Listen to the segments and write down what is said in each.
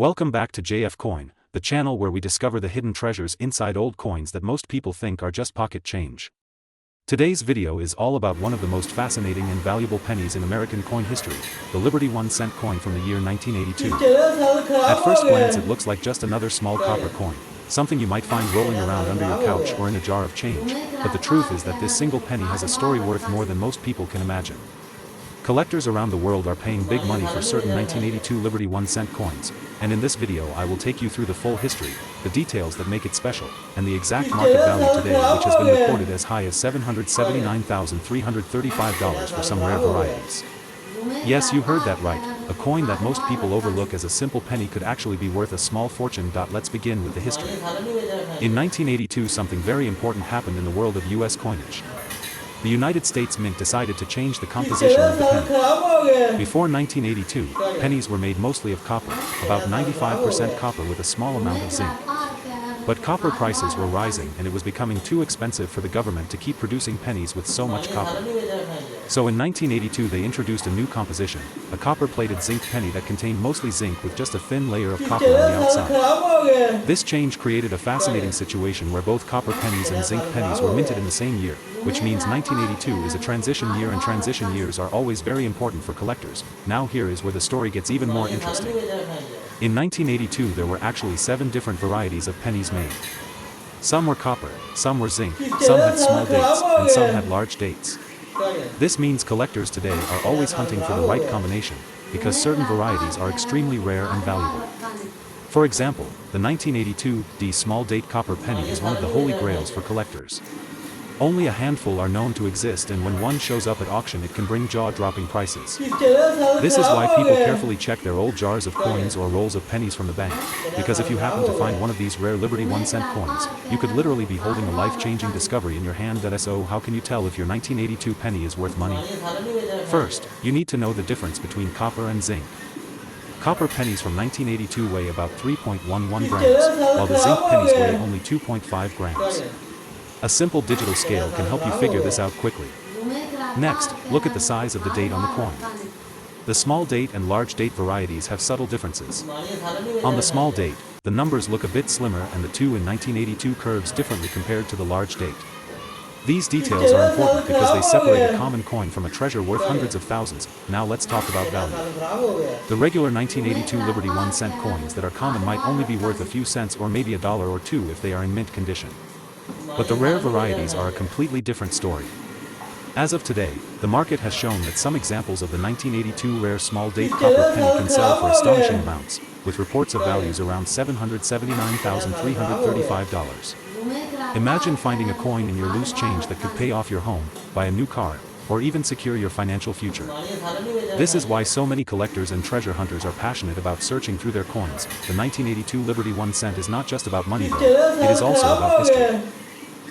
Welcome back to JF Coin, the channel where we discover the hidden treasures inside old coins that most people think are just pocket change. Today's video is all about one of the most fascinating and valuable pennies in American coin history, the Liberty 1-cent coin from the year 1982. At first glance it looks like just another small copper coin, something you might find rolling around under your couch or in a jar of change, but the truth is that this single penny has a story worth more than most people can imagine. Collectors around the world are paying big money for certain 1982 Liberty 1-cent coins, and in this video I will take you through the full history, the details that make it special, and the exact market value today, which has been reported as high as $779,335 for some rare varieties. Yes, you heard that right, a coin that most people overlook as a simple penny could actually be worth a small fortune. Let's begin with the history. In 1982 something very important happened in the world of US coinage. The United States Mint decided to change the composition of the penny. Before 1982, pennies were made mostly of copper, about 95% copper with a small amount of zinc. But copper prices were rising and it was becoming too expensive for the government to keep producing pennies with so much copper. So in 1982 they introduced a new composition, a copper-plated zinc penny that contained mostly zinc with just a thin layer of copper on the outside. This change created a fascinating situation where both copper pennies and zinc pennies were minted in the same year, which means 1982 is a transition year, and transition years are always very important for collectors. Now here is where the story gets even more interesting. In 1982 there were actually 7 different varieties of pennies made. Some were copper, some were zinc, some had small dates, and some had large dates. This means collectors today are always hunting for the right combination, because certain varieties are extremely rare and valuable. For example, the 1982 D small date copper penny is one of the holy grails for collectors. Only a handful are known to exist, and when one shows up at auction it can bring jaw-dropping prices. This is why people carefully check their old jars of coins or rolls of pennies from the bank, because if you happen to find one of these rare Liberty 1-cent coins, you could literally be holding a life-changing discovery in your hand. So how can you tell if your 1982 penny is worth money? First, you need to know the difference between copper and zinc. Copper pennies from 1982 weigh about 3.11 grams, while the zinc pennies weigh only 2.5 grams. A simple digital scale can help you figure this out quickly. Next, look at the size of the date on the coin. The small date and large date varieties have subtle differences. On the small date, the numbers look a bit slimmer and the 2 in 1982 curves differently compared to the large date. These details are important because they separate a common coin from a treasure worth hundreds of thousands. Now let's talk about value. The regular 1982 Liberty 1-cent coins that are common might only be worth a few cents or maybe $1 or $2 if they are in mint condition. But the rare varieties are a completely different story. As of today, the market has shown that some examples of the 1982 rare small date copper penny can sell for astonishing amounts, with reports of values around $779,335. Imagine finding a coin in your loose change that could pay off your home, buy a new car, or even secure your financial future. This is why so many collectors and treasure hunters are passionate about searching through their coins. The 1982 Liberty 1-cent is not just about money though, it is also about history.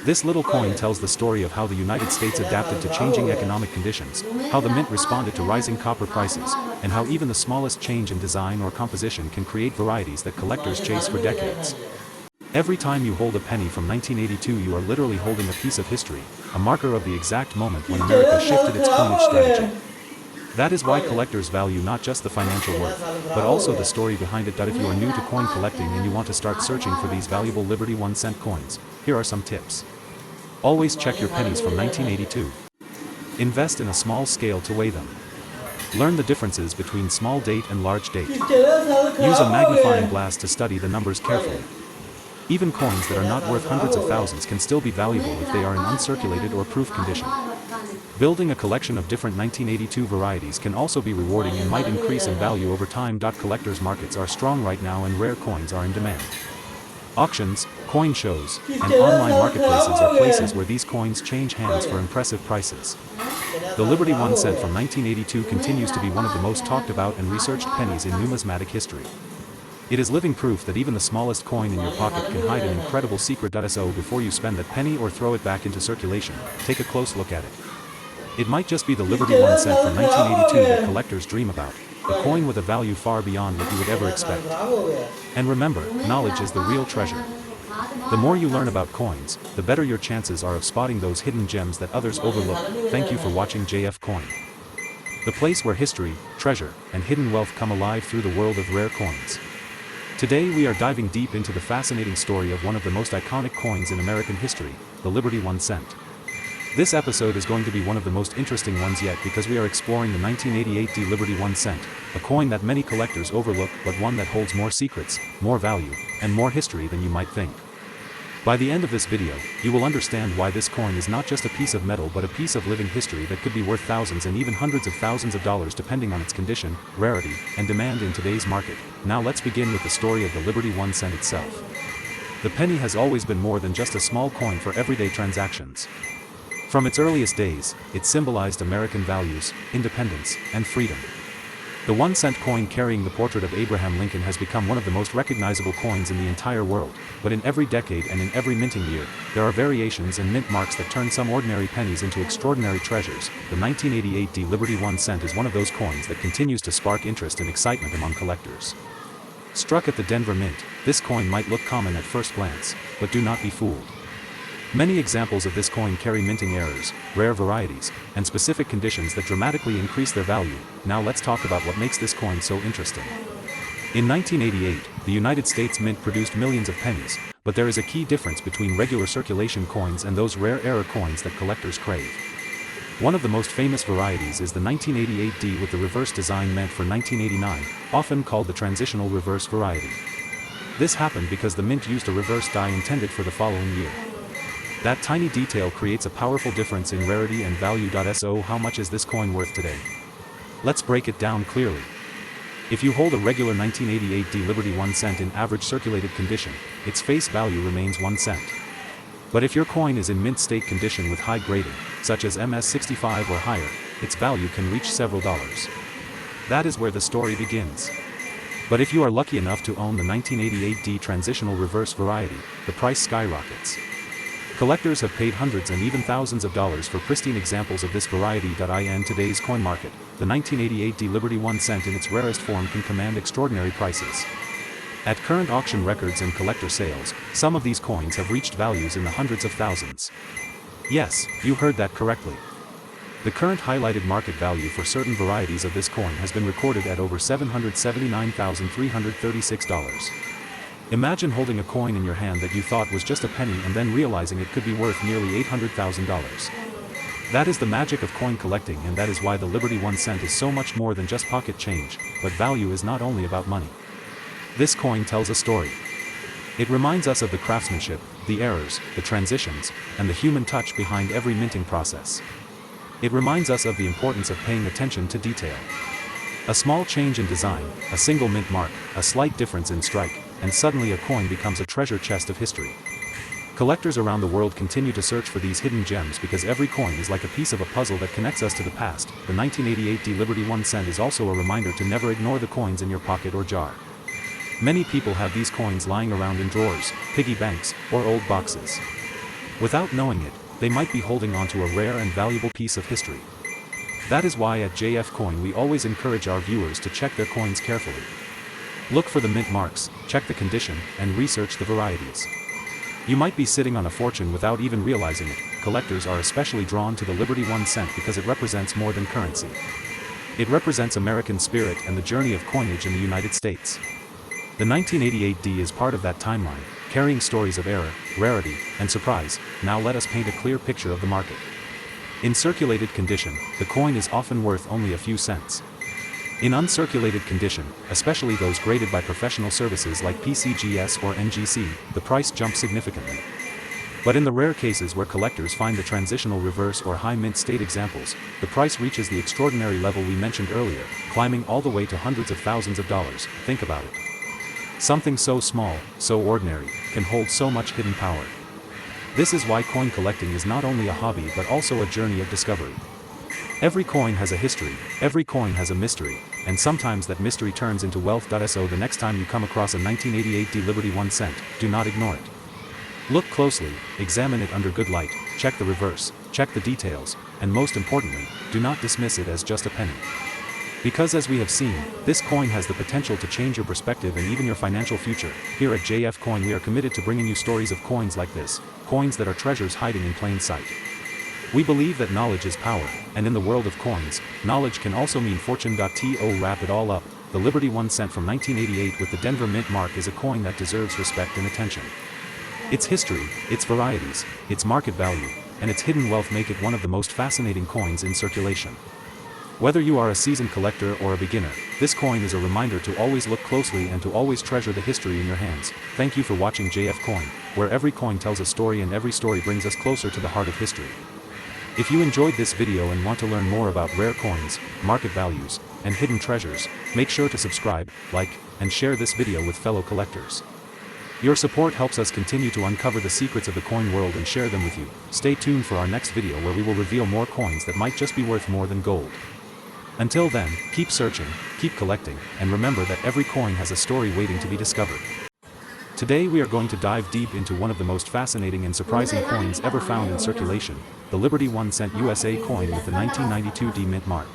This little coin tells the story of how the United States adapted to changing economic conditions, how the mint responded to rising copper prices, and how even the smallest change in design or composition can create varieties that collectors chase for decades. Every time you hold a penny from 1982 you are literally holding a piece of history, a marker of the exact moment when America shifted its coinage strategy. That is why collectors value not just the financial worth, but also the story behind it. If you are new to coin collecting and you want to start searching for these valuable Liberty 1-cent coins, here are some tips. Always check your pennies from 1982. Invest in a small scale to weigh them. Learn the differences between small date and large date. Use a magnifying glass to study the numbers carefully. Even coins that are not worth hundreds of thousands can still be valuable if they are in uncirculated or proof condition. Building a collection of different 1982 varieties can also be rewarding and might increase in value over time. Collectors' markets are strong right now and rare coins are in demand. Auctions, coin shows, and online marketplaces are places where these coins change hands for impressive prices. The Liberty 1-cent from 1982 continues to be one of the most talked about and researched pennies in numismatic history. It is living proof that even the smallest coin in your pocket can hide an incredible secret. So before you spend that penny or throw it back into circulation, take a close look at it. It might just be the Liberty 1-cent from 1982 that collectors dream about, a coin with a value far beyond what you would ever expect. And remember, knowledge is the real treasure. The more you learn about coins, the better your chances are of spotting those hidden gems that others overlook. Thank you for watching JF Coin, the place where history, treasure, and hidden wealth come alive through the world of rare coins. Today we are diving deep into the fascinating story of one of the most iconic coins in American history, the Liberty 1 cent. This episode is going to be one of the most interesting ones yet because we are exploring the 1988 Liberty 1 cent, a coin that many collectors overlook but one that holds more secrets, more value, and more history than you might think. By the end of this video, you will understand why this coin is not just a piece of metal but a piece of living history that could be worth thousands and even hundreds of thousands of dollars depending on its condition, rarity, and demand in today's market. Now let's begin with the story of the Liberty 1 cent itself. The penny has always been more than just a small coin for everyday transactions. From its earliest days, it symbolized American values, independence, and freedom. The 1 cent coin carrying the portrait of Abraham Lincoln has become one of the most recognizable coins in the entire world, but in every decade and in every minting year, there are variations and mint marks that turn some ordinary pennies into extraordinary treasures. The 1988 Liberty 1 cent is one of those coins that continues to spark interest and excitement among collectors. Struck at the Denver Mint, this coin might look common at first glance, but do not be fooled. Many examples of this coin carry minting errors, rare varieties, and specific conditions that dramatically increase their value. Now let's talk about what makes this coin so interesting. In 1988, the United States Mint produced millions of pennies, but there is a key difference between regular circulation coins and those rare error coins that collectors crave. One of the most famous varieties is the 1988 D with the reverse design meant for 1989, often called the transitional reverse variety. This happened because the mint used a reverse die intended for the following year. That tiny detail creates a powerful difference in rarity and value. So how much is this coin worth today? Let's break it down clearly. If you hold a regular 1988 D Liberty 1 cent in average circulated condition, its face value remains 1 cent. But if your coin is in mint state condition with high grading, such as MS65 or higher, its value can reach several dollars. That is where the story begins. But if you are lucky enough to own the 1988 D transitional reverse variety, the price skyrockets. Collectors have paid hundreds and even thousands of dollars for pristine examples of this variety. In today's coin market, the 1988 D Liberty 1 cent in its rarest form can command extraordinary prices. At current auction records and collector sales, some of these coins have reached values in the hundreds of thousands. Yes, you heard that correctly. The current highlighted market value for certain varieties of this coin has been recorded at over $779,336. Imagine holding a coin in your hand that you thought was just a penny and then realizing it could be worth nearly $800,000. That is the magic of coin collecting, and that is why the Liberty 1 cent is so much more than just pocket change, but value is not only about money. This coin tells a story. It reminds us of the craftsmanship, the errors, the transitions, and the human touch behind every minting process. It reminds us of the importance of paying attention to detail. A small change in design, a single mint mark, a slight difference in strike, and suddenly a coin becomes a treasure chest of history. Collectors around the world continue to search for these hidden gems because every coin is like a piece of a puzzle that connects us to the past. The 1988 D Liberty 1 cent is also a reminder to never ignore the coins in your pocket or jar. Many people have these coins lying around in drawers, piggy banks, or old boxes. Without knowing it, they might be holding onto a rare and valuable piece of history. That is why at JF Coin we always encourage our viewers to check their coins carefully. Look for the mint marks, check the condition, and research the varieties. You might be sitting on a fortune without even realizing it. Collectors are especially drawn to the Liberty 1 cent because it represents more than currency. It represents American spirit and the journey of coinage in the United States. The 1988 D is part of that timeline, carrying stories of error, rarity, and surprise. Now let us paint a clear picture of the market. In circulated condition, the coin is often worth only a few cents. In uncirculated condition, especially those graded by professional services like PCGS or NGC, the price jumps significantly. But in the rare cases where collectors find the transitional reverse or high mint state examples, the price reaches the extraordinary level we mentioned earlier, climbing all the way to hundreds of thousands of dollars. Think about it. Something so small, so ordinary, can hold so much hidden power. This is why coin collecting is not only a hobby but also a journey of discovery. Every coin has a history, every coin has a mystery, and sometimes that mystery turns into wealth. So the next time you come across a 1988 D Liberty 1 cent, do not ignore it. Look closely, examine it under good light, check the reverse, check the details, and most importantly, do not dismiss it as just a penny. Because as we have seen, this coin has the potential to change your perspective and even your financial future. Here at JF Coin we are committed to bringing you stories of coins like this, coins that are treasures hiding in plain sight. We believe that knowledge is power, and in the world of coins, knowledge can also mean fortune. To wrap it all up, the Liberty 1 cent from 1988 with the Denver Mint mark is a coin that deserves respect and attention. Its history, its varieties, its market value, and its hidden wealth make it one of the most fascinating coins in circulation. Whether you are a seasoned collector or a beginner, this coin is a reminder to always look closely and to always treasure the history in your hands. Thank you for watching JF Coin, where every coin tells a story and every story brings us closer to the heart of history. If you enjoyed this video and want to learn more about rare coins, market values, and hidden treasures, make sure to subscribe, like, and share this video with fellow collectors. Your support helps us continue to uncover the secrets of the coin world and share them with you. Stay tuned for our next video where we will reveal more coins that might just be worth more than gold. Until then, keep searching, keep collecting, and remember that every coin has a story waiting to be discovered. Today we are going to dive deep into one of the most fascinating and surprising coins ever found in circulation, the Liberty 1 cent USA coin with the 1992 D Mint mark.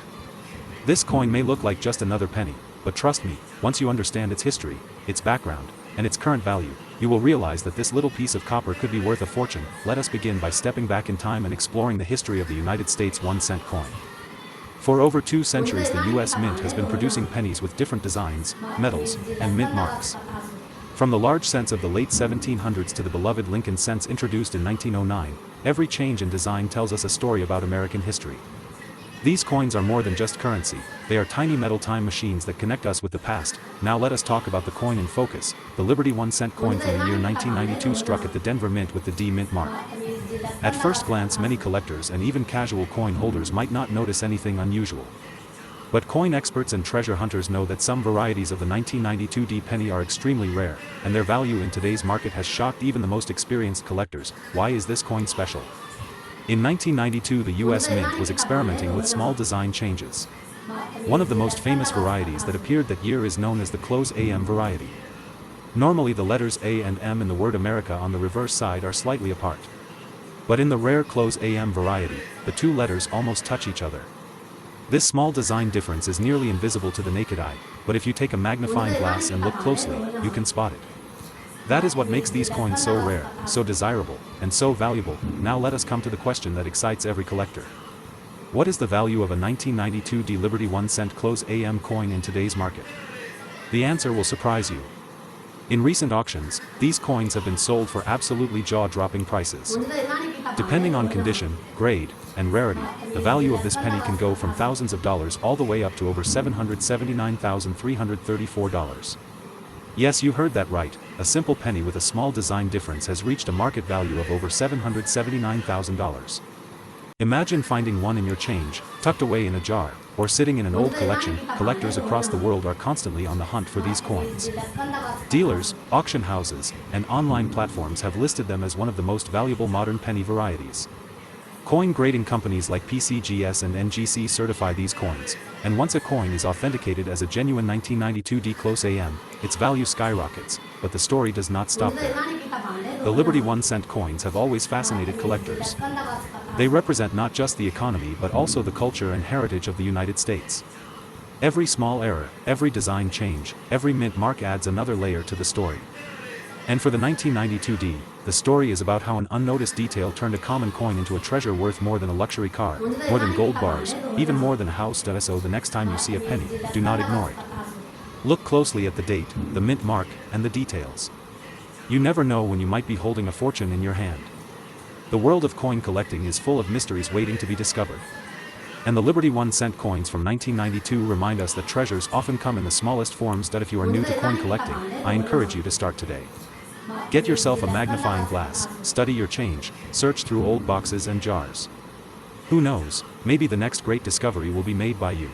This coin may look like just another penny, but trust me, once you understand its history, its background, and its current value, you will realize that this little piece of copper could be worth a fortune. Let us begin by stepping back in time and exploring the history of the United States 1 cent coin. For over 2 centuries the US Mint has been producing pennies with different designs, metals, and mint marks. From the large cents of the late 1700s to the beloved Lincoln cents introduced in 1909, every change in design tells us a story about American history. These coins are more than just currency, they are tiny metal time machines that connect us with the past. Now let us talk about the coin in focus, the Liberty 1 cent coin from the year 1992 struck at the Denver Mint with the D Mint mark. At first glance many collectors and even casual coin holders might not notice anything unusual. But coin experts and treasure hunters know that some varieties of the 1992 D penny are extremely rare, and their value in today's market has shocked even the most experienced collectors. Why is this coin special? In 1992 the US Mint was experimenting with small design changes. One of the most famous varieties that appeared that year is known as the close AM variety. Normally the letters A and M in the word America on the reverse side are slightly apart. But in the rare close AM variety, the two letters almost touch each other. This small design difference is nearly invisible to the naked eye, but if you take a magnifying glass and look closely, you can spot it. That is what makes these coins so rare, so desirable, and so valuable. Now let us come to the question that excites every collector. What is the value of a 1992 D Liberty 1 cent close AM coin in today's market? The answer will surprise you. In recent auctions, these coins have been sold for absolutely jaw-dropping prices. Depending on condition, grade, and rarity, the value of this penny can go from thousands of dollars all the way up to over $779,334. Yes, you heard that right, a simple penny with a small design difference has reached a market value of over $779,000. Imagine finding one in your change, tucked away in a jar, or sitting in an old collection. Collectors across the world are constantly on the hunt for these coins. Dealers, auction houses, and online platforms have listed them as one of the most valuable modern penny varieties. Coin grading companies like PCGS and NGC certify these coins, and once a coin is authenticated as a genuine 1992 D close AM, its value skyrockets, but the story does not stop there. The Liberty 1 cent coins have always fascinated collectors. They represent not just the economy but also the culture and heritage of the United States. Every small error, every design change, every mint mark adds another layer to the story. And for the 1992 D, the story is about how an unnoticed detail turned a common coin into a treasure worth more than a luxury car, more than gold bars, even more than a house. So the next time you see a penny, do not ignore it. Look closely at the date, the mint mark, and the details. You never know when you might be holding a fortune in your hand. The world of coin collecting is full of mysteries waiting to be discovered. And the Liberty 1 cent coins from 1992 remind us that treasures often come in the smallest forms. If you are new to coin collecting, I encourage you to start today. Get yourself a magnifying glass, study your change, search through old boxes and jars. Who knows, maybe the next great discovery will be made by you.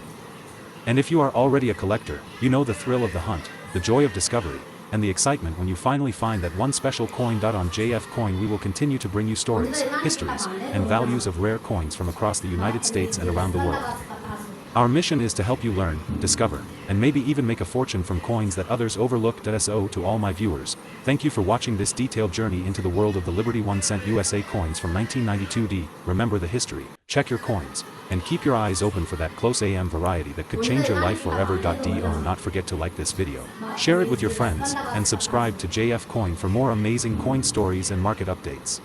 And if you are already a collector, you know the thrill of the hunt, the joy of discovery, and the excitement when you finally find that one special coin. On JF Coin we will continue to bring you stories, histories, and values of rare coins from across the United States and around the world. Our mission is to help you learn, discover, and maybe even make a fortune from coins that others overlooked. So to all my viewers, thank you for watching this detailed journey into the world of the Liberty 1 cent USA coins from 1992 D. Remember the history, check your coins, and keep your eyes open for that close AM variety that could change your life forever. Do not forget to like this video, share it with your friends, and subscribe to JF Coin for more amazing coin stories and market updates.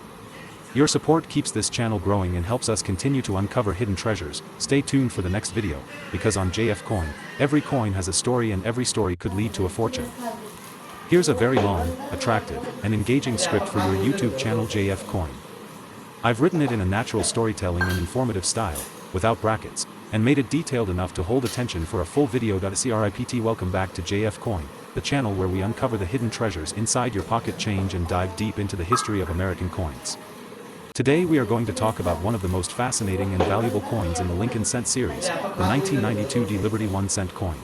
Your support keeps this channel growing and helps us continue to uncover hidden treasures. Stay tuned for the next video, because on JF Coin, every coin has a story and every story could lead to a fortune. Here's a very long, attractive, and engaging script for your YouTube channel JF Coin. I've written it in a natural storytelling and informative style, without brackets, and made it detailed enough to hold attention for a full video. Script. Welcome back to JF Coin, the channel where we uncover the hidden treasures inside your pocket change and dive deep into the history of American coins. Today we are going to talk about one of the most fascinating and valuable coins in the Lincoln Cent series, the 1992 D Liberty 1 cent coin.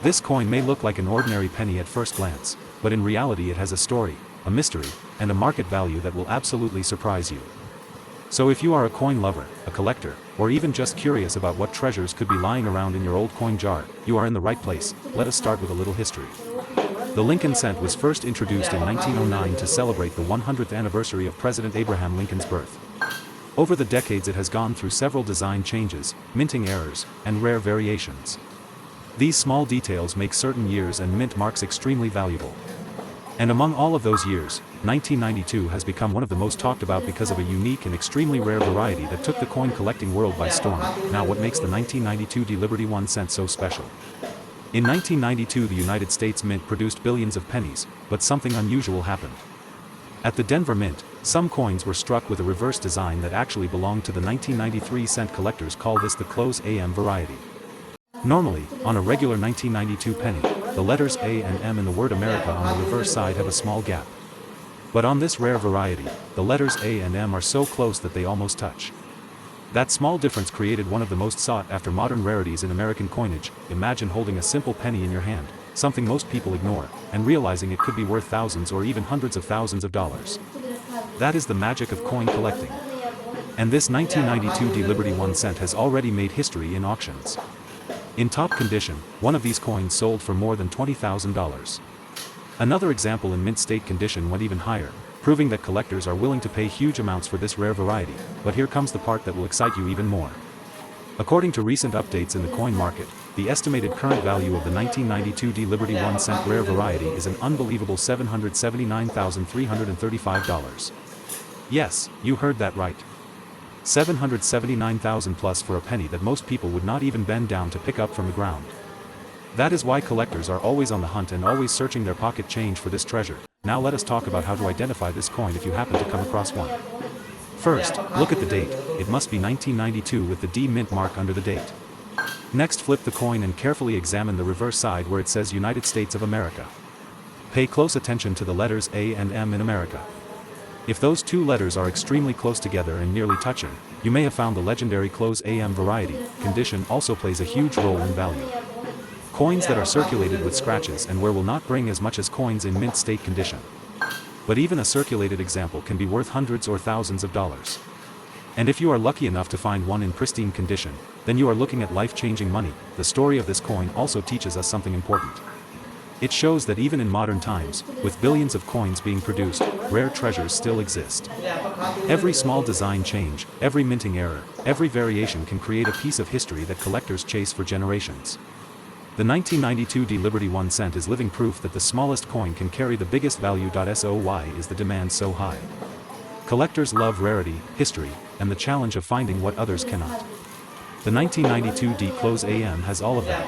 This coin may look like an ordinary penny at first glance, but in reality it has a story, a mystery, and a market value that will absolutely surprise you. So if you are a coin lover, a collector, or even just curious about what treasures could be lying around in your old coin jar, you are in the right place. Let us start with a little history. The Lincoln Cent was first introduced in 1909 to celebrate the 100th anniversary of President Abraham Lincoln's birth. Over the decades it has gone through several design changes, minting errors, and rare variations. These small details make certain years and mint marks extremely valuable. And among all of those years, 1992 has become one of the most talked about because of a unique and extremely rare variety that took the coin collecting world by storm. Now what makes the 1992 D Liberty 1 cent so special? In 1992 the United States Mint produced billions of pennies, but something unusual happened. At the Denver Mint, some coins were struck with a reverse design that actually belonged to the 1993 cent. Collectors call this the close AM variety. Normally, on a regular 1992 penny, the letters A and M in the word America on the reverse side have a small gap. But on this rare variety, the letters A and M are so close that they almost touch. That small difference created one of the most sought-after modern rarities in American coinage. Imagine holding a simple penny in your hand, something most people ignore, and realizing it could be worth thousands or even hundreds of thousands of dollars. That is the magic of coin collecting. And this 1992 D Liberty 1 cent has already made history in auctions. In top condition, one of these coins sold for more than $20,000. Another example in mint state condition went even higher, proving that collectors are willing to pay huge amounts for this rare variety. But here comes the part that will excite you even more. According to recent updates in the coin market, the estimated current value of the 1992 D Liberty 1 cent rare variety is an unbelievable $779,335. Yes, you heard that right. $779,000 plus for a penny that most people would not even bend down to pick up from the ground. That is why collectors are always on the hunt and always searching their pocket change for this treasure. Now let us talk about how to identify this coin if you happen to come across one. First, look at the date. It must be 1992 with the D mint mark under the date. Next, flip the coin and carefully examine the reverse side where it says United States of America. Pay close attention to the letters A and M in America. If those two letters are extremely close together and nearly touching, you may have found the legendary close AM variety. Condition also plays a huge role in value. Coins that are circulated with scratches and wear will not bring as much as coins in mint state condition. But even a circulated example can be worth hundreds or thousands of dollars. And if you are lucky enough to find one in pristine condition, then you are looking at life-changing money. The story of this coin also teaches us something important. It shows that even in modern times, with billions of coins being produced, rare treasures still exist. Every small design change, every minting error, every variation can create a piece of history that collectors chase for generations. The 1992 D Liberty 1 cent is living proof that the smallest coin can carry the biggest value. So why is the demand so high? Collectors love rarity, history, and the challenge of finding what others cannot. The 1992 D Close AM has all of that.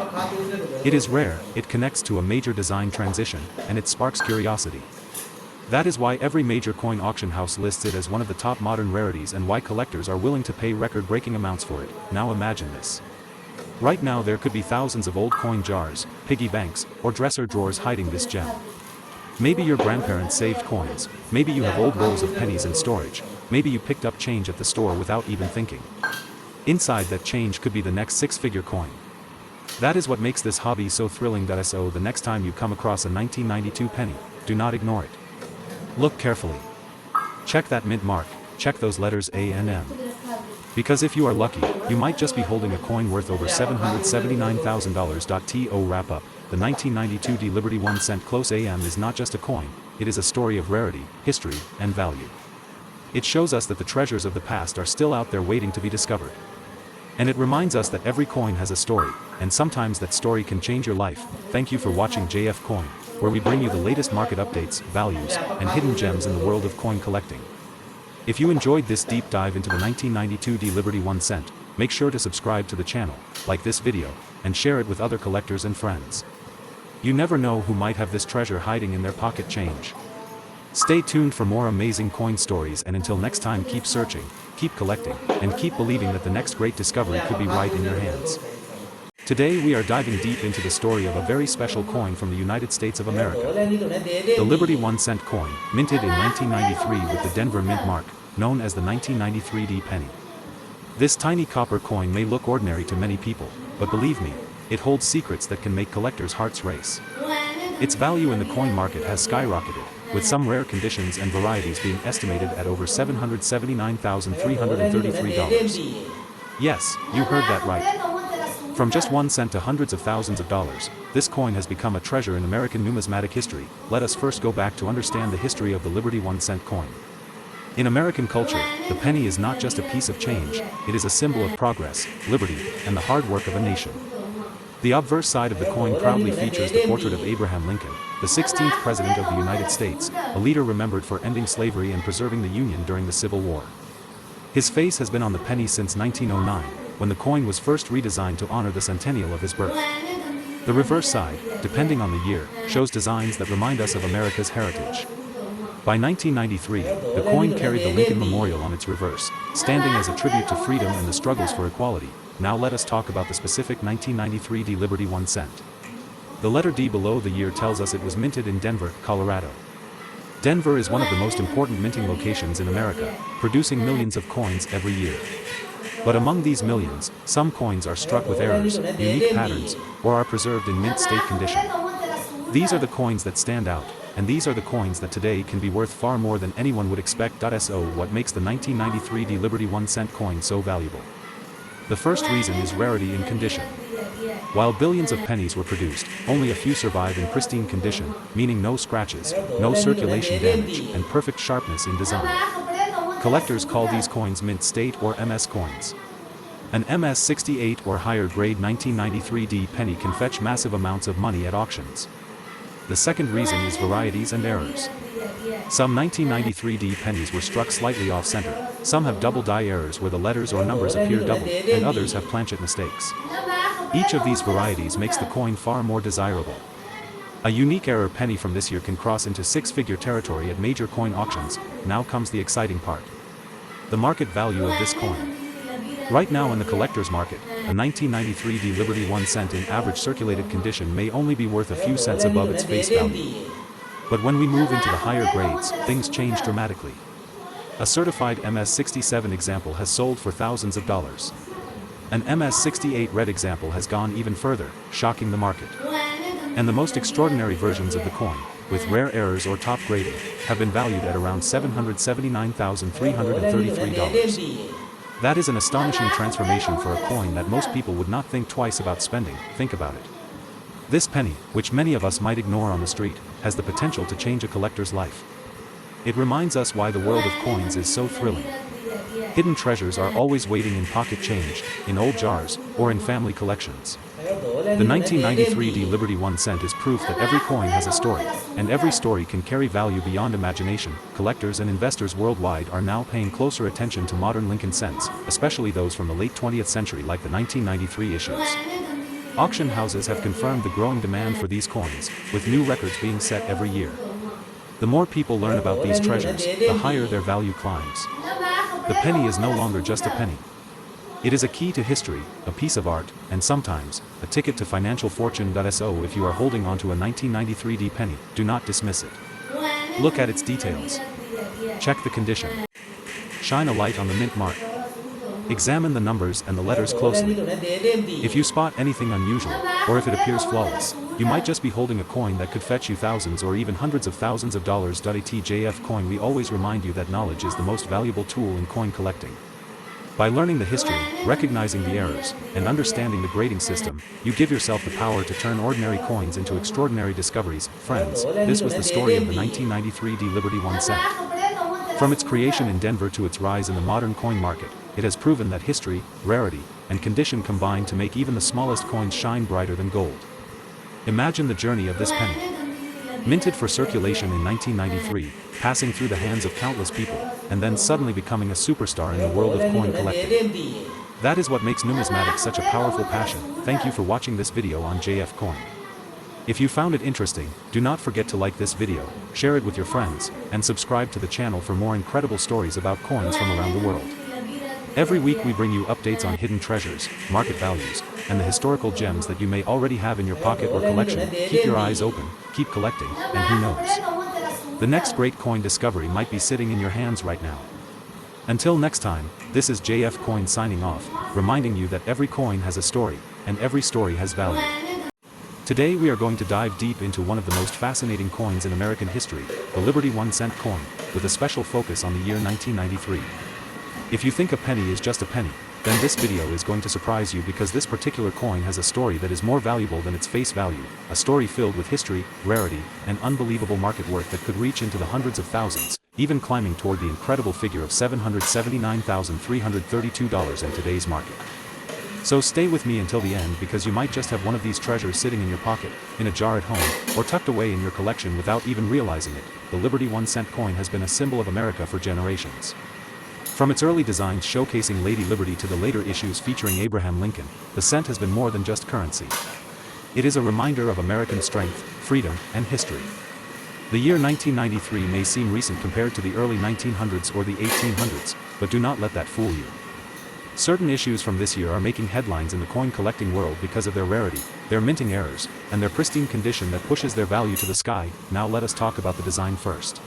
It is rare, it connects to a major design transition, and it sparks curiosity. That is why every major coin auction house lists it as one of the top modern rarities and why collectors are willing to pay record-breaking amounts for it. Now imagine this. Right now there could be thousands of old coin jars, piggy banks, or dresser drawers hiding this gem. Maybe your grandparents saved coins, maybe you have old rolls of pennies in storage, maybe you picked up change at the store without even thinking. Inside that change could be the next six-figure coin. That is what makes this hobby so thrilling. So the next time you come across a 1992 penny, do not ignore it. Look carefully. Check that mint mark, check those letters A and M. Because if you are lucky, you might just be holding a coin worth over $779,000. To wrap up, the 1992 D Liberty 1 cent Close AM is not just a coin, it is a story of rarity, history, and value. It shows us that the treasures of the past are still out there waiting to be discovered. And it reminds us that every coin has a story, and sometimes that story can change your life. Thank you for watching JF Coin, where we bring you the latest market updates, values, and hidden gems in the world of coin collecting. If you enjoyed this deep dive into the 1992 D Liberty 1 cent, make sure to subscribe to the channel, like this video, and share it with other collectors and friends. You never know who might have this treasure hiding in their pocket change. Stay tuned for more amazing coin stories, and until next time, keep searching, keep collecting, and keep believing that the next great discovery could be right in your hands. Today we are diving deep into the story of a very special coin from the United States of America. The Liberty 1 cent coin, minted in 1993 with the Denver Mint mark, known as the 1993 D penny. This tiny copper coin may look ordinary to many people, but believe me, it holds secrets that can make collectors' hearts race. Its value in the coin market has skyrocketed, with some rare conditions and varieties being estimated at over $779,333. Yes, you heard that right. From just 1 cent to hundreds of thousands of dollars, this coin has become a treasure in American numismatic history. Let us first go back to understand the history of the Liberty 1 cent coin. In American culture, the penny is not just a piece of change, it is a symbol of progress, liberty, and the hard work of a nation. The obverse side of the coin proudly features the portrait of Abraham Lincoln, the 16th President of the United States, a leader remembered for ending slavery and preserving the Union during the Civil War. His face has been on the penny since 1909, when the coin was first redesigned to honor the centennial of his birth. The reverse side, depending on the year, shows designs that remind us of America's heritage. By 1993, the coin carried the Lincoln Memorial on its reverse, standing as a tribute to freedom and the struggles for equality. Now let us talk about the specific 1993 D Liberty 1 cent. The letter D below the year tells us it was minted in Denver, Colorado. Denver is one of the most important minting locations in America, producing millions of coins every year. But among these millions, some coins are struck with errors, unique patterns, or are preserved in mint state condition. These are the coins that stand out, and these are the coins that today can be worth far more than anyone would expect. So what makes the 1993 D Liberty 1 cent coin so valuable? The first reason is rarity in condition. While billions of pennies were produced, only a few survive in pristine condition, meaning no scratches, no circulation damage, and perfect sharpness in design. Collectors call these coins mint state or MS coins. An MS 68 or higher grade 1993 D penny can fetch massive amounts of money at auctions. The second reason is varieties and errors. Some 1993 D pennies were struck slightly off-center, some have double die errors where the letters or numbers appear double, and others have planchet mistakes. Each of these varieties makes the coin far more desirable. A unique error penny from this year can cross into six-figure territory at major coin auctions. Now comes the exciting part. The market value of this coin. Right now in the collector's market, a 1993 D Liberty 1 cent in average circulated condition may only be worth a few cents above its face value. But when we move into the higher grades, things change dramatically. A certified MS 67 example has sold for thousands of dollars. An MS 68 red example has gone even further, shocking the market. And the most extraordinary versions of the coin, with rare errors or top grading, have been valued at around $779,333. That is an astonishing transformation for a coin that most people would not think twice about spending. Think about it. This penny, which many of us might ignore on the street, has the potential to change a collector's life. It reminds us why the world of coins is so thrilling. Hidden treasures are always waiting in pocket change, in old jars, or in family collections. The 1993 D Liberty 1 cent is proof that every coin has a story, and every story can carry value beyond imagination. Collectors and investors worldwide are now paying closer attention to modern Lincoln cents, especially those from the late 20th century like the 1993 issues. Auction houses have confirmed the growing demand for these coins, with new records being set every year. The more people learn about these treasures, the higher their value climbs. The penny is no longer just a penny. It is a key to history, a piece of art, and sometimes, a ticket to financial fortune. So if you are holding onto a 1993 D penny, do not dismiss it. Look at its details. Check the condition. Shine a light on the mint mark. Examine the numbers and the letters closely. If you spot anything unusual, or if it appears flawless, you might just be holding a coin that could fetch you thousands or even hundreds of thousands of dollars. At JF Coin we always remind you that knowledge is the most valuable tool in coin collecting. By learning the history, recognizing the errors, and understanding the grading system, you give yourself the power to turn ordinary coins into extraordinary discoveries. Friends, this was the story of the 1993 D Liberty 1 cent. From its creation in Denver to its rise in the modern coin market, it has proven that history, rarity, and condition combine to make even the smallest coins shine brighter than gold. Imagine the journey of this penny. Minted for circulation in 1993, passing through the hands of countless people, and then suddenly becoming a superstar in the world of coin collecting. That is what makes numismatics such a powerful passion. Thank you for watching this video on JF Coin. If you found it interesting, do not forget to like this video, share it with your friends, and subscribe to the channel for more incredible stories about coins from around the world. Every week we bring you updates on hidden treasures, market values, and the historical gems that you may already have in your pocket or collection. Keep your eyes open, keep collecting, and who knows? The next great coin discovery might be sitting in your hands right now. Until next time, this is JF Coin signing off, reminding you that every coin has a story, and every story has value. Today we are going to dive deep into one of the most fascinating coins in American history, the Liberty 1 cent coin, with a special focus on the year 1993. If you think a penny is just a penny, then this video is going to surprise you because this particular coin has a story that is more valuable than its face value, a story filled with history, rarity, and unbelievable market worth that could reach into the hundreds of thousands, even climbing toward the incredible figure of $779,332 in today's market. So stay with me until the end because you might just have one of these treasures sitting in your pocket, in a jar at home, or tucked away in your collection without even realizing it. The Liberty 1 cent coin has been a symbol of America for generations. From its early designs showcasing Lady Liberty to the later issues featuring Abraham Lincoln, the cent has been more than just currency. It is a reminder of American strength, freedom, and history. The year 1993 may seem recent compared to the early 1900s or the 1800s, but do not let that fool you. Certain issues from this year are making headlines in the coin collecting world because of their rarity, their minting errors, and their pristine condition that pushes their value to the sky. Now let us talk about the design first.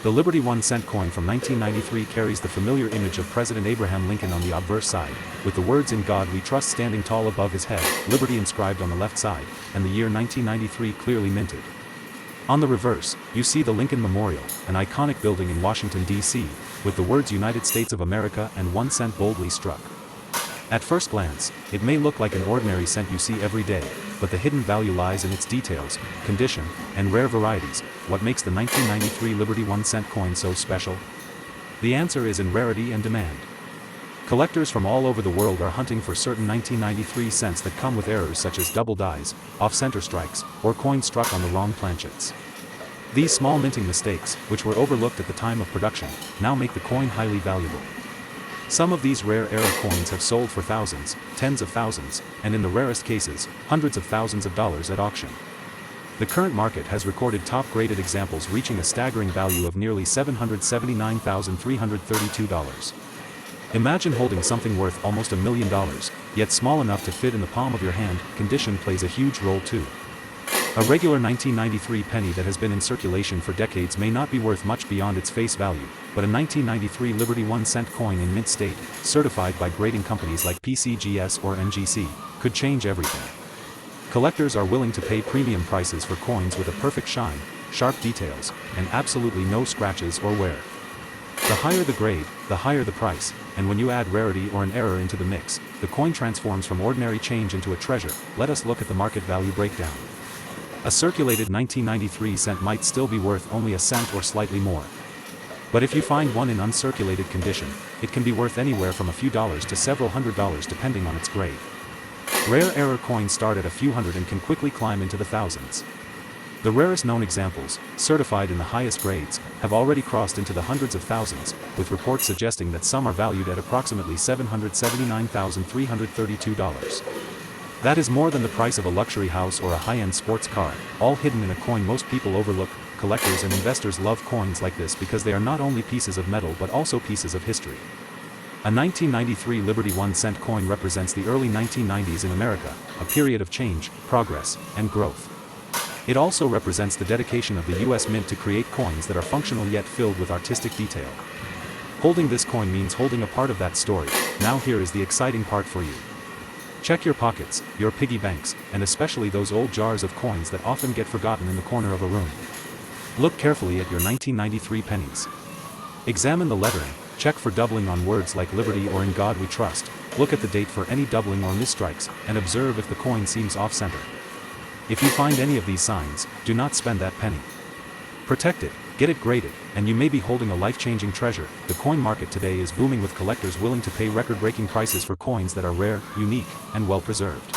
The Liberty 1 cent coin from 1993 carries the familiar image of President Abraham Lincoln on the obverse side, with the words "In God We Trust" standing tall above his head, Liberty inscribed on the left side, and the year 1993 clearly minted. On the reverse, you see the Lincoln Memorial, an iconic building in Washington, D.C., with the words United States of America and 1 cent boldly struck. At first glance, it may look like an ordinary cent you see every day, but the hidden value lies in its details, condition, and rare varieties. What makes the 1993 Liberty 1 cent coin so special? The answer is in rarity and demand. Collectors from all over the world are hunting for certain 1993 cents that come with errors such as double dies, off-center strikes, or coins struck on the wrong planchets. These small minting mistakes, which were overlooked at the time of production, now make the coin highly valuable. Some of these rare error coins have sold for thousands, tens of thousands, and in the rarest cases, hundreds of thousands of dollars at auction. The current market has recorded top-graded examples reaching a staggering value of nearly $779,332. Imagine holding something worth almost $1 million, yet small enough to fit in the palm of your hand. Condition plays a huge role too. A regular 1993 penny that has been in circulation for decades may not be worth much beyond its face value, but a 1993 Liberty 1 cent coin in mint state, certified by grading companies like PCGS or NGC, could change everything. Collectors are willing to pay premium prices for coins with a perfect shine, sharp details, and absolutely no scratches or wear. The higher the grade, the higher the price, and when you add rarity or an error into the mix, the coin transforms from ordinary change into a treasure. Let us look at the market value breakdown. A circulated 1993 cent might still be worth only a cent or slightly more. But if you find one in uncirculated condition, it can be worth anywhere from a few dollars to several $100s depending on its grade. Rare error coins start at a few hundred and can quickly climb into the thousands. The rarest known examples, certified in the highest grades, have already crossed into the hundreds of thousands, with reports suggesting that some are valued at approximately $779,332. That is more than the price of a luxury house or a high-end sports car, all hidden in a coin most people overlook. Collectors and investors love coins like this because they are not only pieces of metal but also pieces of history. A 1993 Liberty 1 cent coin represents the early 1990s in America, a period of change, progress, and growth. It also represents the dedication of the U.S. Mint to create coins that are functional yet filled with artistic detail. Holding this coin means holding a part of that story. Now here is the exciting part for you. Check your pockets, your piggy banks, and especially those old jars of coins that often get forgotten in the corner of a room. Look carefully at your 1993 pennies. Examine the lettering, check for doubling on words like Liberty or In God We Trust, look at the date for any doubling or misstrikes, and observe if the coin seems off-center. If you find any of these signs, do not spend that penny. Protect it, get it graded, and you may be holding a life-changing treasure. The coin market today is booming with collectors willing to pay record-breaking prices for coins that are rare, unique, and well-preserved.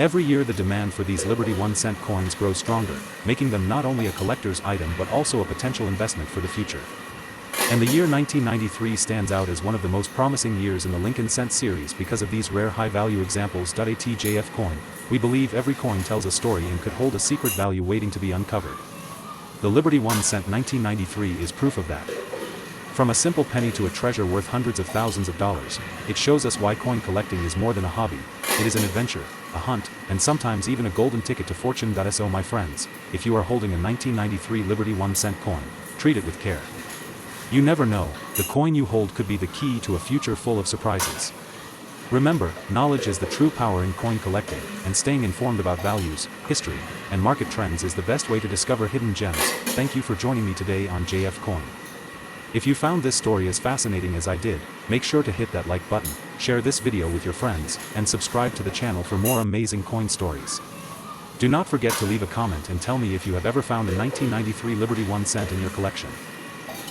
Every year the demand for these Liberty 1-cent coins grows stronger, making them not only a collector's item but also a potential investment for the future. And the year 1993 stands out as one of the most promising years in the Lincoln Cent series because of these rare high-value examples. ATJF coin. We believe every coin tells a story and could hold a secret value waiting to be uncovered. The Liberty 1 cent 1993 is proof of that. From a simple penny to a treasure worth hundreds of thousands of dollars, it shows us why coin collecting is more than a hobby. It is an adventure, a hunt, and sometimes even a golden ticket to fortune. So my friends, if you are holding a 1993 Liberty 1 cent coin, treat it with care. You never know, the coin you hold could be the key to a future full of surprises. Remember, knowledge is the true power in coin collecting, and staying informed about values, history, and market trends is the best way to discover hidden gems. Thank you for joining me today on JF Coin. If you found this story as fascinating as I did, make sure to hit that like button, share this video with your friends, and subscribe to the channel for more amazing coin stories. Do not forget to leave a comment and tell me if you have ever found a 1993 Liberty 1 cent in your collection.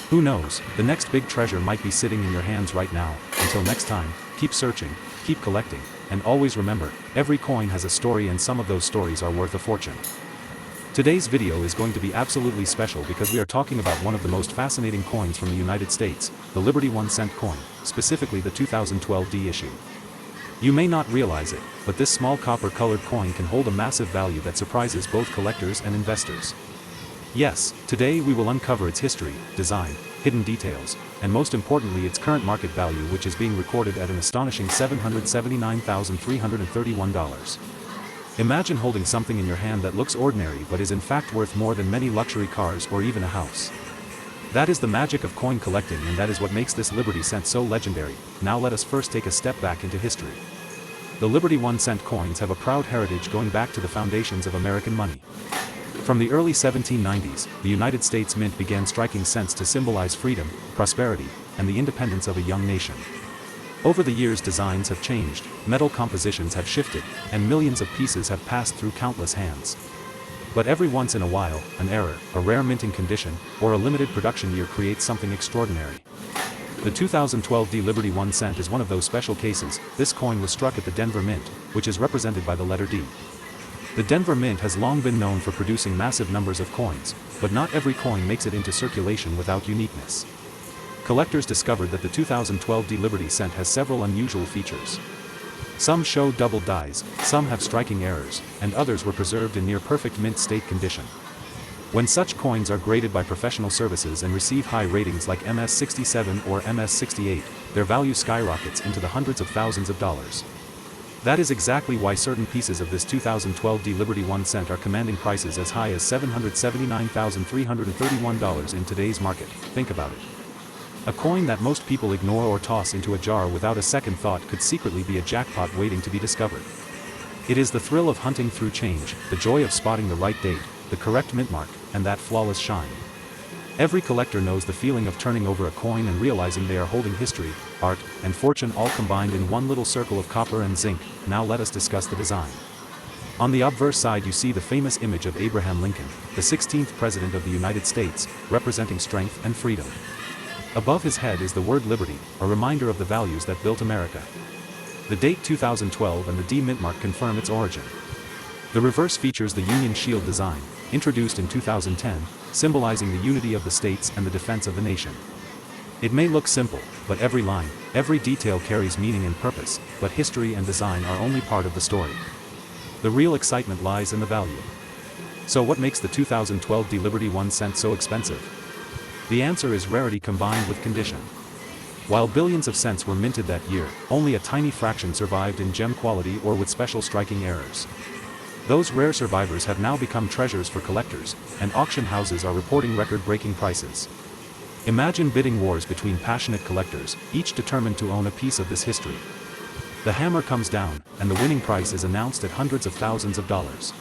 Who knows, the next big treasure might be sitting in your hands right now. Until next time, keep searching, keep collecting, and always remember, every coin has a story and some of those stories are worth a fortune. Today's video is going to be absolutely special because we are talking about one of the most fascinating coins from the United States, the Liberty 1 cent coin, specifically the 2012 D issue. You may not realize it, but this small copper-colored coin can hold a massive value that surprises both collectors and investors. Yes, today we will uncover its history, design, hidden details, and most importantly its current market value, which is being recorded at an astonishing $779,331. Imagine holding something in your hand that looks ordinary but is in fact worth more than many luxury cars or even a house. That is the magic of coin collecting, and that is what makes this Liberty cent so legendary. Now let us first take a step back into history. The Liberty 1 cent coins have a proud heritage going back to the foundations of American money. From the early 1790s, the United States Mint began striking cents to symbolize freedom, prosperity, and the independence of a young nation. Over the years designs have changed, metal compositions have shifted, and millions of pieces have passed through countless hands. But every once in a while, an error, a rare minting condition, or a limited production year creates something extraordinary. The 2012 D Liberty 1 cent is one of those special cases. This coin was struck at the Denver Mint, which is represented by the letter D. The Denver Mint has long been known for producing massive numbers of coins, but not every coin makes it into circulation without uniqueness. Collectors discovered that the 2012 D Liberty cent has several unusual features. Some show double dies, some have striking errors, and others were preserved in near-perfect mint state condition. When such coins are graded by professional services and receive high ratings like MS67 or MS68, their value skyrockets into the hundreds of thousands of dollars. That is exactly why certain pieces of this 2012 D Liberty 1 cent are commanding prices as high as $779,331 in today's market. Think about it. A coin that most people ignore or toss into a jar without a second thought could secretly be a jackpot waiting to be discovered. It is the thrill of hunting through change, the joy of spotting the right date, the correct mint mark, and that flawless shine. Every collector knows the feeling of turning over a coin and realizing they are holding history, art, and fortune all combined in one little circle of copper and zinc. Now let us discuss the design. On the obverse side you see the famous image of Abraham Lincoln, the 16th President of the United States, representing strength and freedom. Above his head is the word Liberty, a reminder of the values that built America. The date 2012 and the D mint mark confirm its origin. The reverse features the Union Shield design, introduced in 2010, symbolizing the unity of the states and the defense of the nation. It may look simple, but every line, every detail carries meaning and purpose, but history and design are only part of the story. The real excitement lies in the value. So what makes the 2012 D Liberty 1 cent so expensive? The answer is rarity combined with condition. While billions of cents were minted that year, only a tiny fraction survived in gem quality or with special striking errors. Those rare survivors have now become treasures for collectors, and auction houses are reporting record-breaking prices. Imagine bidding wars between passionate collectors, each determined to own a piece of this history. The hammer comes down, and the winning price is announced at hundreds of thousands of dollars.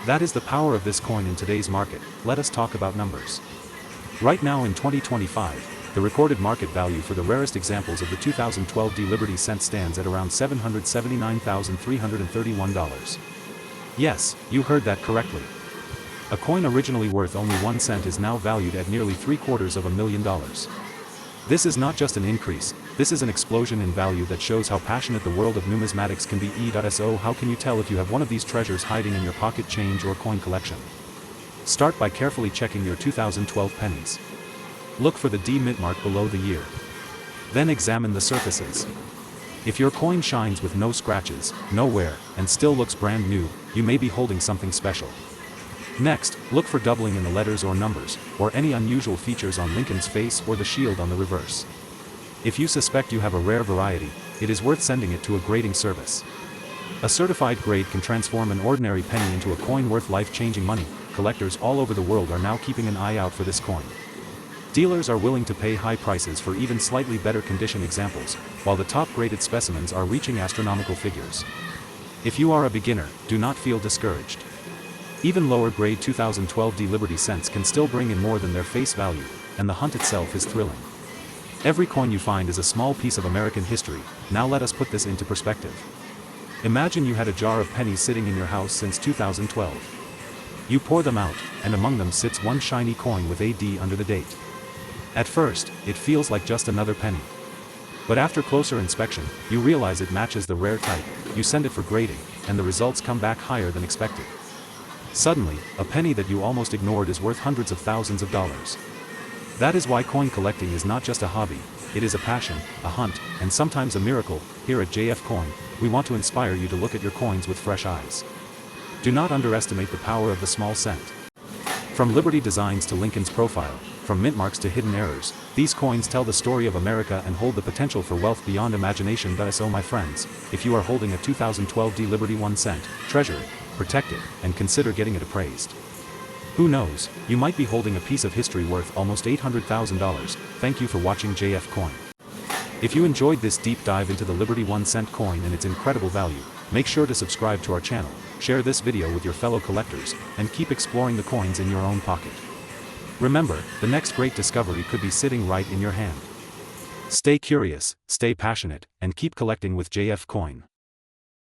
That is the power of this coin in today's market. Let us talk about numbers. Right now in 2025, the recorded market value for the rarest examples of the 2012 D Liberty cent stands at around $779,331. Yes, you heard that correctly. A coin originally worth only 1 cent is now valued at nearly $750,000. This is not just an increase, This is an explosion in value that shows how passionate the world of numismatics can be. So how can you tell if you have one of these treasures hiding in your pocket change or coin collection? Start by carefully checking your 2012 pennies. Look for the D mint mark below the year. Then examine the surfaces. If your coin shines with no scratches, no wear, and still looks brand new, you may be holding something special. Next, look for doubling in the letters or numbers, or any unusual features on Lincoln's face or the shield on the reverse. If you suspect you have a rare variety, it is worth sending it to a grading service. A certified grade can transform an ordinary penny into a coin worth life-changing money. Collectors all over the world are now keeping an eye out for this coin. Dealers are willing to pay high prices for even slightly better condition examples, while the top-graded specimens are reaching astronomical figures. If you are a beginner, do not feel discouraged. Even lower-grade 2012 D Liberty cents can still bring in more than their face value, and the hunt itself is thrilling. Every coin you find is a small piece of American history. Now let us put this into perspective. Imagine you had a jar of pennies sitting in your house since 2012. You pour them out, and among them sits one shiny coin with a D under the date. At first, it feels like just another penny. But after closer inspection, you realize it matches the rare type. You send it for grading, and the results come back higher than expected. Suddenly, a penny that you almost ignored is worth hundreds of thousands of dollars. That is why coin collecting is not just a hobby, it is a passion, a hunt, and sometimes a miracle. Here at JF Coin, we want to inspire you to look at your coins with fresh eyes. Do not underestimate the power of the small cent. From Liberty designs to Lincoln's profile, from mint marks to hidden errors, these coins tell the story of America and hold the potential for wealth beyond imagination. So my friends, if you are holding a 2012 D Liberty 1 cent, treasure it, protect it, and consider getting it appraised. Who knows, you might be holding a piece of history worth almost $800,000. Thank you for watching JF Coin. If you enjoyed this deep dive into the Liberty 1 cent coin and its incredible value, make sure to subscribe to our channel, share this video with your fellow collectors, and keep exploring the coins in your own pocket. Remember, the next great discovery could be sitting right in your hand. Stay curious, stay passionate, and keep collecting with JF Coin.